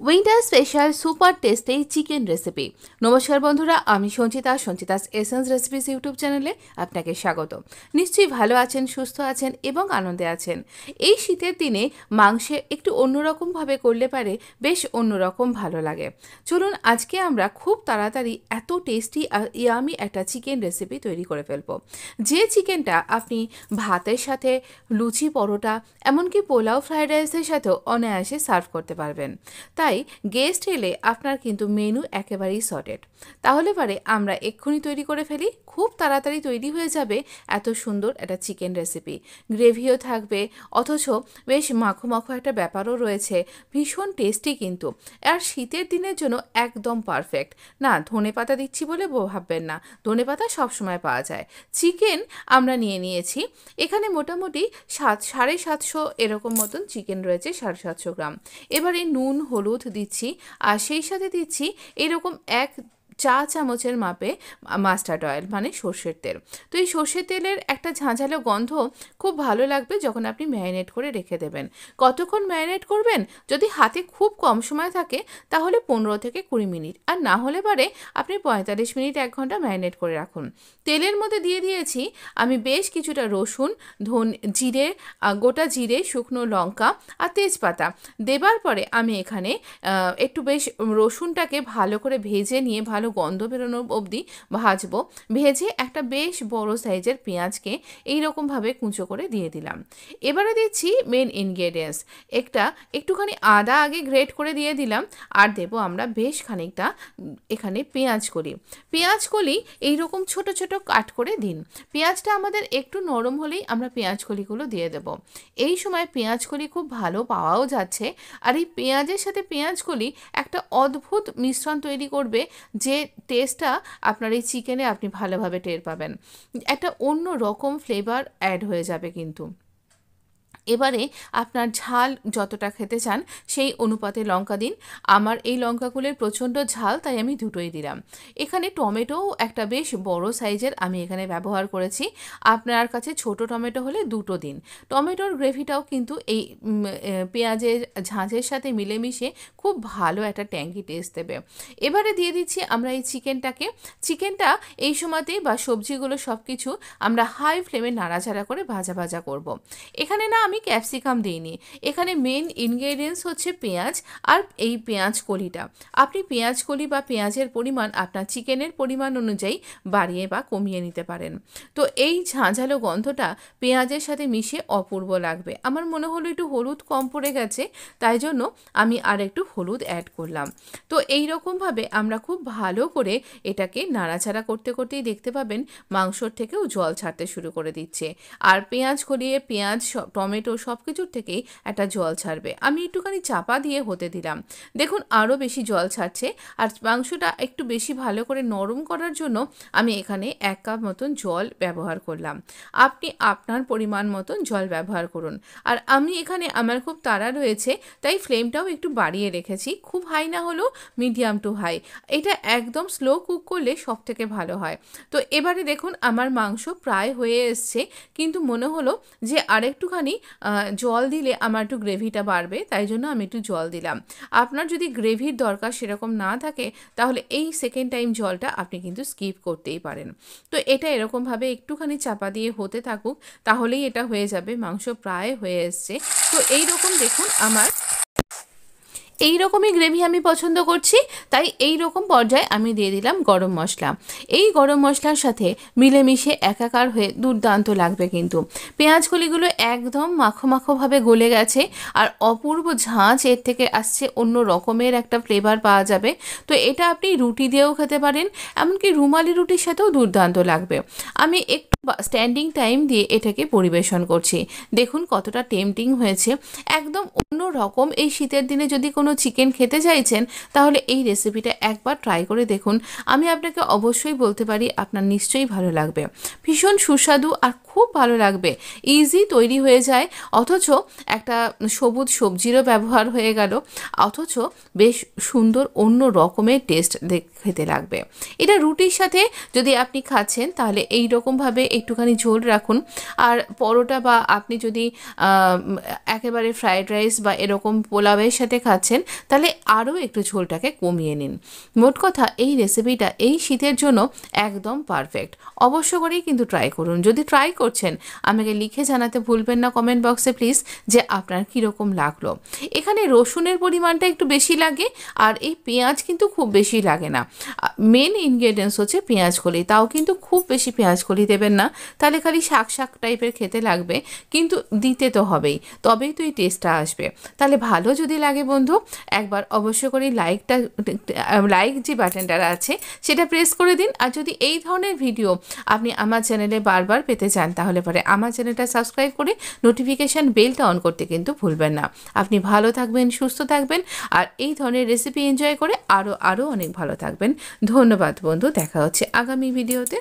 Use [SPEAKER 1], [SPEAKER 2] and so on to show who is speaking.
[SPEAKER 1] Winter special super tasty chicken recipe. নমস্কার বন্ধুরা, আমি সঞ্চিতাস এসেন্স রেসিপিস ইউটিউব চ্যানেলে আপনাকে স্বাগত। নিশ্চয়ই ভালো আছেন, সুস্থ আছেন এবং আনন্দে আছেন। এই শীতের দিনে মাংসে একটু অন্যরকমভাবে করলে পারে বেশ অন্যরকম ভালো লাগে। চলুন আজকে আমরা খুব তাড়াতাড়ি এত টেস্টি আর ইয়ামি একটা চিকেন রেসিপি তৈরি করে ফেলবো, যে চিকেনটা আপনি ভাতের সাথে, লুচি, পরোটা, এমনকি পোলাও, ফ্রাইড রাইসের সাথেও অনায়াসে সার্ভ করতে পারবেন। তাই গেস্ট এলে আপনার কিন্তু মেনু একেবারেই সর্টেড। তাহলে পরে আমরা এক্ষুনি তৈরি করে ফেলি, খুব তাড়াতাড়ি তৈরি হয়ে যাবে এত সুন্দর একটা চিকেন রেসিপি। গ্রেভিও থাকবে, অথচ বেশ মাখো মাখো একটা ব্যাপারও রয়েছে, ভীষণ টেস্টি কিন্তু। আর শীতের দিনের জন্য একদম পারফেক্ট। না, ধনেপাতা দিচ্ছি বলে ভাববেন না, ধনেপাতা সবসময় পাওয়া যায়। চিকেন আমরা নিয়েছি এখানে মোটামুটি 750 এরকম মতন চিকেন রয়েছে, 750 গ্রাম। এবারে নুন, হলুদ দিচ্ছি, আর সেই সাথে দিচ্ছি এরকম 1 চা চামচের মাপে মাস্টার্ড অয়েল, মানে সর্ষের তেল। তো এই সর্ষের তেলের একটা ঝাঁঝালো গন্ধ খুব ভালো লাগবে যখন আপনি ম্যারিনেট করে রেখে দেবেন। কতক্ষণ ম্যারিনেট করবেন? যদি হাতে খুব কম সময় থাকে তাহলে 15 থেকে 20 মিনিট, আর না হলে পারে আপনি 45 মিনিট, 1 ঘন্টা ম্যারিনেট করে রাখুন। তেলের মধ্যে দিয়ে দিয়েছি আমি বেশ কিছুটা রসুন, জিরে, গোটা জিরে, শুকনো লঙ্কা আর তেজপাতা। দেবার পরে আমি এখানে একটু বেশ রসুনটাকে ভালো করে ভেজে নিয়ে, ভালো গন্ধ বেরোনো অবধি ভাজবো। ভেজে একটা বেশ বড় সাইজের পেঁয়াজকে এইরকমভাবে কুঁচো করে দিয়ে দিলাম। এবারে দিচ্ছি মেন ইনগ্রেডিয়েন্টস, একটুখানি আদা আগে গ্রেট করে দিয়ে দিলাম, আর দেবো আমরা বেশ খানিকটা এখানে পেঁয়াজ কলি এইরকম ছোট ছোট কাট করে দিন। পেঁয়াজটা আমাদের একটু নরম হলেই আমরা পেঁয়াজ কলিগুলো দিয়ে দেব। এই সময় পেঁয়াজ কলি খুব ভালো পাওয়াও যাচ্ছে, আর এই পেঁয়াজের সাথে পেঁয়াজ কলি একটা অদ্ভুত মিশ্রণ তৈরি করবে, যে টেস্টটা আপনার এই চিকেনে আপনি ভালোভাবে টের পাবেন। একটা অন্য রকম ফ্লেভার অ্যাড হয়ে যাবে কিন্তু। এবারে আপনার ঝাল যতটা খেতে চান সেই অনুপাতে লঙ্কা দিন। আমার এই লঙ্কাগুলোর প্রচণ্ড ঝাল, তাই আমি দুটোই দিলাম। এখানে টমেটোও একটা বেশ বড় সাইজের আমি এখানে ব্যবহার করেছি। আপনার কাছে ছোট টমেটো হলে দুটো দিন। টমেটোর গ্রেভিটাও কিন্তু এই পেঁয়াজের ঝাঁঝের সাথে মিলেমিশে খুব ভালো একটা ট্যাঙ্কি টেস্ট দেবে। এবারে দিয়ে দিচ্ছি আমরা এই চিকেনটা এই সময়তেই, বা সবজিগুলো সব কিছু আমরা হাই ফ্লেমে নাড়াচাড়া করে ভাজা করব। এখানে না আমি ক্যাপসিকাম দিইনি, এখানে মেন ইনগ্রেডিয়েন্টস হচ্ছে পেঁয়াজ আর এই পেঁয়াজ কলিটা। আপনি পেঁয়াজ কলি বা পেঁয়াজের পরিমাণ আপনার চিকেনের পরিমাণ অনুযায়ী বাড়িয়ে বা কমিয়ে নিতে পারেন। তো এই ঝাঁঝালো গন্ধটা পেঁয়াজের সাথে মিশে অপূর্ব লাগবে। আমার মনে হলো একটু হলুদ কম পড়ে গেছে, তাই জন্য আমি আর একটু হলুদ অ্যাড করলাম। তো এই রকমভাবে আমরা খুব ভালো করে এটাকে নাড়াচাড়া করতেই দেখতে পাবেন মাংসর থেকেও জল ছাড়তে শুরু করে দিচ্ছে, আর পেঁয়াজ গলিয়ে পেঁয়াজ, টমেটো সব কিছুর থেকেই একটা জল ছাড়বে। আমি একটুখানি চাপা দিয়ে হতে দিলাম, দেখুন আরও বেশি জল ছাড়ছে। আর মাংসটা একটু বেশি ভালো করে নরম করার জন্য আমি এখানে 1 কাপ মতন জল ব্যবহার করলাম। আপনি আপনার পরিমাণ মতন জল ব্যবহার করুন। আর আমি এখানে, আমার খুব তাড়া রয়েছে, তাই ফ্লেমটাও একটু বাড়িয়ে রেখেছি, খুব হাই না হলেও মিডিয়াম টু হাই। এটা একদম স্লো কুক করলে সব থেকে ভালো হয়। তো এবারে দেখুন আমার মাংস প্রায় হয়ে এসছে, কিন্তু মনে হলো যে আরেকটুখানি জল দিলে আমার একটু গ্রেভিটা বাড়বে, তাই জন্য আমি একটু জল দিলাম। আপনার যদি গ্রেভির দরকার সেরকম না থাকে তাহলে এই সেকেন্ড টাইম জলটা আপনি কিন্তু স্কিপ করতেই পারেন। তো এটা এরকমভাবে একটুখানি চাপা দিয়ে হতে থাকুক, তাহলেই এটা হয়ে যাবে। মাংস প্রায় হয়ে এসছে। তো এই রকম দেখুন, আমার এই রকমই গ্রেভি আমি পছন্দ করছি, তাই এই রকম পর্যায়ে আমি দিয়ে দিলাম গরম মশলা। এই গরম মশলার সাথে মিলেমিশে একাকার হয়ে দুর্দান্ত লাগবে কিন্তু। পেঁয়াজ কলিগুলো একদম মাখোভাবে গলে গেছে, আর অপূর্ব ঝাঁঝ এর থেকে আসছে, অন্য রকমের একটা ফ্লেভার পাওয়া যাবে। তো এটা আপনি রুটি দিয়েও খেতে পারেন, এমনকি রুমালি রুটির সাথেও দুর্দান্ত লাগবে। আমি একটু স্ট্যান্ডিং টাইম দিয়ে এটাকে পরিবেশন করছি। দেখুন কতটা টেম্পটিং হয়েছে, একদম অন্য রকম। এই শীতের দিনে যদি কোনো চিকেন খেতে চাইছেন তাহলে এই রেসিপিটা একবার ট্রাই করে দেখুন। আমি আপনাকে অবশ্যই বলতে পারি আপনার নিশ্চয়ই ভালো লাগবে। ভীষণ সুস্বাদু আর খুব ভালো লাগবে, ইজি তৈরি হয়ে যায়, অথচ একটা সবুজ সবজিরও ব্যবহার হয়ে গেল, অথচ বেশ সুন্দর অন্য রকমের টেস্ট খেতে লাগবে। এটা রুটির সাথে যদি আপনি খাচ্ছেন তাহলে এই রকমভাবে একটুখানি ঝোল রাখুন। আর পরোটা, বা আপনি যদি একেবারে ফ্রাইড রাইস বা এরকম পোলাওয়ের সাথে খাচ্ছেন থাকেন তাহলে আরও একটু ঝোলটাকে কমিয়ে নিন। মোট কথা এই রেসিপিটা এই শীতের জন্য একদম পারফেক্ট। অবশ্য করেই কিন্তু ট্রাই করুন। যদি ট্রাই করছেন আমাকে লিখে জানাতে ভুলবেন না কমেন্ট বক্সে প্লিজ যে আপনার কীরকম লাগলো। এখানে রসুনের পরিমাণটা একটু বেশি লাগে আর এই পেঁয়াজ কিন্তু খুব বেশি লাগে না। মেন ইনগ্রেডিয়েন্টস হচ্ছে পেঁয়াজ কলি, তাও কিন্তু খুব বেশি পেঁয়াজ কলি দেবেন না, তাহলে খালি শাক শাক টাইপের খেতে লাগবে, কিন্তু দিতে তো হবেই, তবেই তো এই টেস্টটা আসবে। তাহলে ভালো যদি লাগে বন্ধু একবার অবশ্য করে লাইক যে বাটনটা আছে সেটা প্রেস করে দিন। আর যদি এই ধরনের ভিডিও আপনি আমার চ্যানেলে বারবার পেতে চান তাহলে পরে আমার চ্যানেলটা সাবস্ক্রাইব করে নোটিফিকেশান বেলটা অন করতে কিন্তু ভুলবেন না। আপনি ভালো থাকবেন, সুস্থ থাকবেন আর এই ধরনের রেসিপি এনজয় করে আরও অনেক ভালো থাকবেন। ধন্যবাদ বন্ধু, দেখা হচ্ছে আগামী ভিডিওতে।